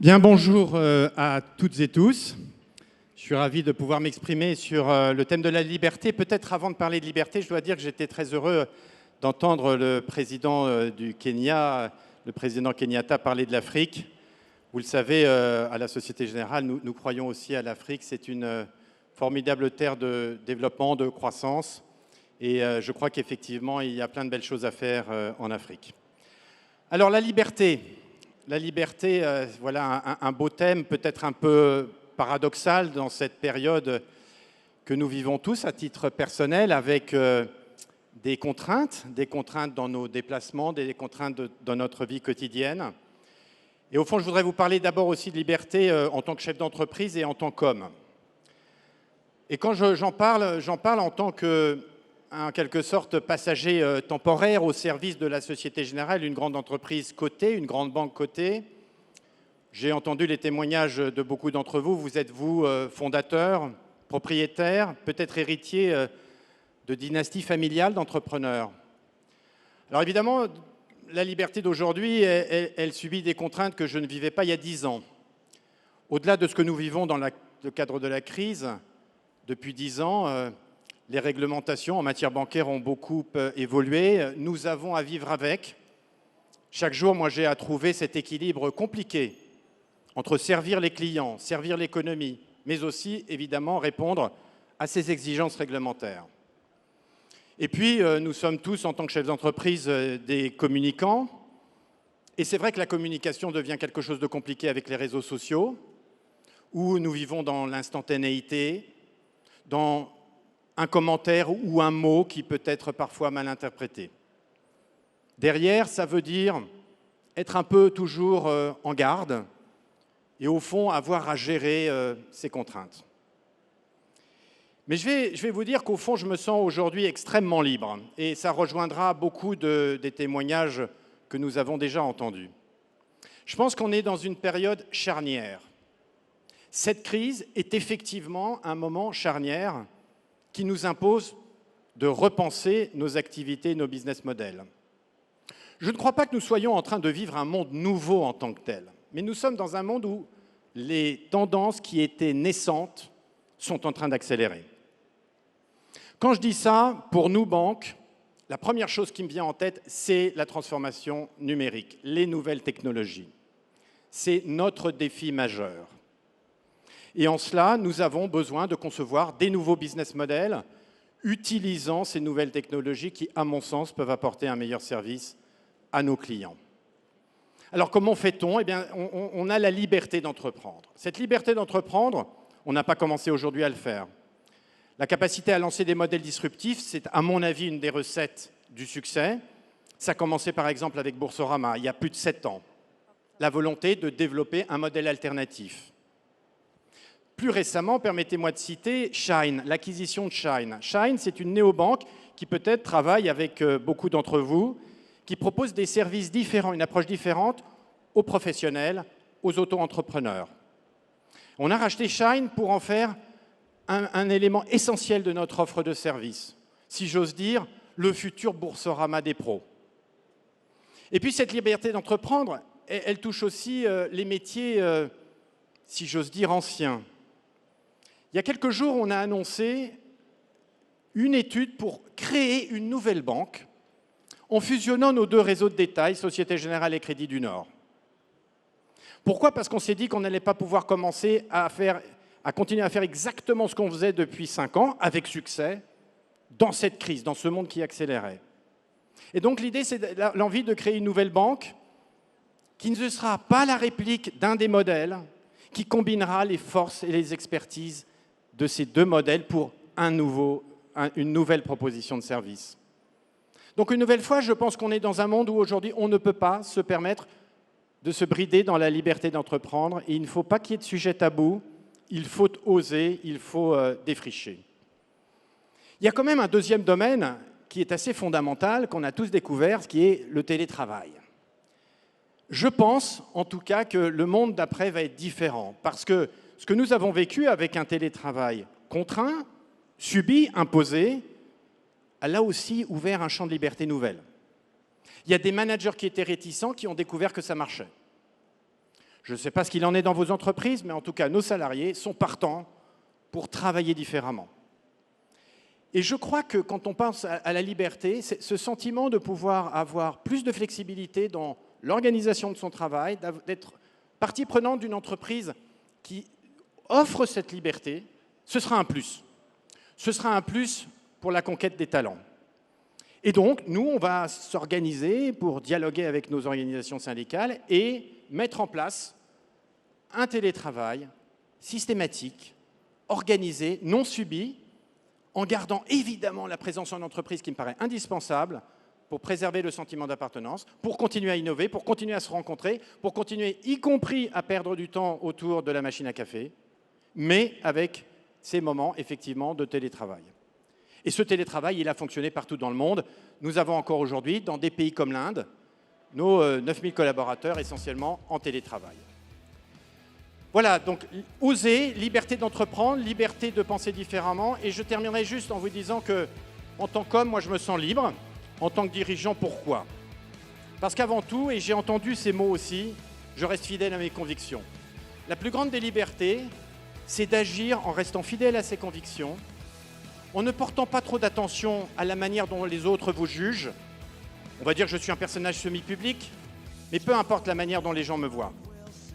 Bien, bonjour à toutes et tous. Je suis ravi de pouvoir m'exprimer sur le thème de la liberté. Peut-être avant de parler de liberté, je dois dire que j'étais très heureux d'entendre le président du Kenya, le président Kenyatta, parler de l'Afrique. Vous le savez, à la Société Générale, nous croyons aussi à l'Afrique. C'est une formidable terre de développement, de croissance. Et je crois qu'effectivement, il y a plein de belles choses à faire en Afrique. Alors, la liberté. La liberté, voilà un beau thème, peut-être un peu paradoxal dans cette période que nous vivons tous à titre personnel, avec des contraintes dans nos déplacements, des contraintes dans notre vie quotidienne. Et au fond, je voudrais vous parler d'abord aussi de liberté en tant que chef d'entreprise et en tant qu'homme. Et quand j'en parle en tant que, en quelque sorte, passager temporaire au service de la Société Générale, une grande entreprise cotée, une grande banque cotée. J'ai entendu les témoignages de beaucoup d'entre vous. Vous êtes, vous, fondateurs, propriétaires, peut-être héritiers de dynasties familiales d'entrepreneurs. Alors évidemment, la liberté d'aujourd'hui, elle subit des contraintes que je ne vivais pas il y a 10 ans. Au-delà de ce que nous vivons dans le cadre de la crise, depuis 10 ans, les réglementations en matière bancaire ont beaucoup évolué. Nous avons à vivre avec. Chaque jour, moi, j'ai à trouver cet équilibre compliqué entre servir les clients, servir l'économie, mais aussi, évidemment, répondre à ces exigences réglementaires. Et puis, nous sommes tous, en tant que chefs d'entreprise, des communicants. Et c'est vrai que la communication devient quelque chose de compliqué avec les réseaux sociaux, où nous vivons dans l'instantanéité, dans un commentaire ou un mot qui peut être parfois mal interprété. Derrière, ça veut dire être un peu toujours en garde et au fond avoir à gérer ces contraintes. Mais je vais vous dire qu'au fond, je me sens aujourd'hui extrêmement libre et ça rejoindra beaucoup des témoignages que nous avons déjà entendus. Je pense qu'on est dans une période charnière. Cette crise est effectivement un moment charnière qui nous impose de repenser nos activités, nos business models. Je ne crois pas que nous soyons en train de vivre un monde nouveau en tant que tel, mais nous sommes dans un monde où les tendances qui étaient naissantes sont en train d'accélérer. Quand je dis ça, pour nous, banques, la première chose qui me vient en tête, c'est la transformation numérique, les nouvelles technologies. C'est notre défi majeur. Et en cela, nous avons besoin de concevoir des nouveaux business models utilisant ces nouvelles technologies qui, à mon sens, peuvent apporter un meilleur service à nos clients. Alors, comment fait-on ? Eh bien, on a la liberté d'entreprendre. Cette liberté d'entreprendre, on n'a pas commencé aujourd'hui à le faire. La capacité à lancer des modèles disruptifs, c'est, à mon avis, une des recettes du succès. Ça a commencé, par exemple, avec Boursorama, il y a plus de 7 ans. La volonté de développer un modèle alternatif. Plus récemment, permettez-moi de citer Shine, l'acquisition de Shine. Shine, c'est une néobanque qui peut-être travaille avec beaucoup d'entre vous, qui propose des services différents, une approche différente aux professionnels, aux auto-entrepreneurs. On a racheté Shine pour en faire un élément essentiel de notre offre de services. Si j'ose dire, le futur Boursorama des pros. Et puis cette liberté d'entreprendre, elle touche aussi les métiers, si j'ose dire, anciens. Il y a quelques jours, on a annoncé une étude pour créer une nouvelle banque en fusionnant nos deux réseaux de détail, Société Générale et Crédit du Nord. Pourquoi ? Parce qu'on s'est dit qu'on n'allait pas pouvoir commencer à continuer à faire exactement ce qu'on faisait depuis 5 ans, avec succès, dans cette crise, dans ce monde qui accélérait. Et donc l'idée, c'est l'envie de créer une nouvelle banque qui ne sera pas la réplique d'un des modèles, qui combinera les forces et les expertises de ces deux modèles pour une nouvelle proposition de service. Donc une nouvelle fois, je pense qu'on est dans un monde où aujourd'hui, on ne peut pas se permettre de se brider dans la liberté d'entreprendre et il ne faut pas qu'il y ait de sujet tabou, il faut oser, il faut défricher. Il y a quand même un deuxième domaine qui est assez fondamental, qu'on a tous découvert, qui est le télétravail. Je pense, en tout cas, que le monde d'après va être différent, parce que ce que nous avons vécu avec un télétravail contraint, subi, imposé, a là aussi ouvert un champ de liberté nouvelle. Il y a des managers qui étaient réticents, qui ont découvert que ça marchait. Je ne sais pas ce qu'il en est dans vos entreprises, mais en tout cas, nos salariés sont partants pour travailler différemment. Et je crois que quand on pense à la liberté, c'est ce sentiment de pouvoir avoir plus de flexibilité dans l'organisation de son travail, d'être partie prenante d'une entreprise qui offre cette liberté, ce sera un plus. Ce sera un plus pour la conquête des talents. Et donc, nous, on va s'organiser pour dialoguer avec nos organisations syndicales et mettre en place un télétravail systématique, organisé, non subi, en gardant évidemment la présence en entreprise qui me paraît indispensable pour préserver le sentiment d'appartenance, pour continuer à innover, pour continuer à se rencontrer, pour continuer y compris à perdre du temps autour de la machine à café, mais avec ces moments effectivement de télétravail. Et ce télétravail, il a fonctionné partout dans le monde. Nous avons encore aujourd'hui, dans des pays comme l'Inde, nos 9000 collaborateurs essentiellement en télétravail. Voilà, donc oser, liberté d'entreprendre, liberté de penser différemment. Et je terminerai juste en vous disant que, en tant qu'homme, moi je me sens libre. En tant que dirigeant, pourquoi? Parce qu'avant tout, et j'ai entendu ces mots aussi, je reste fidèle à mes convictions. La plus grande des libertés, c'est d'agir en restant fidèle à ses convictions, en ne portant pas trop d'attention à la manière dont les autres vous jugent. On va dire que je suis un personnage semi-public, mais peu importe la manière dont les gens me voient.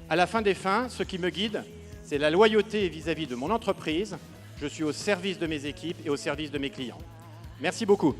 À la fin des fins, ce qui me guide, c'est la loyauté vis-à-vis de mon entreprise. Je suis au service de mes équipes et au service de mes clients. Merci beaucoup.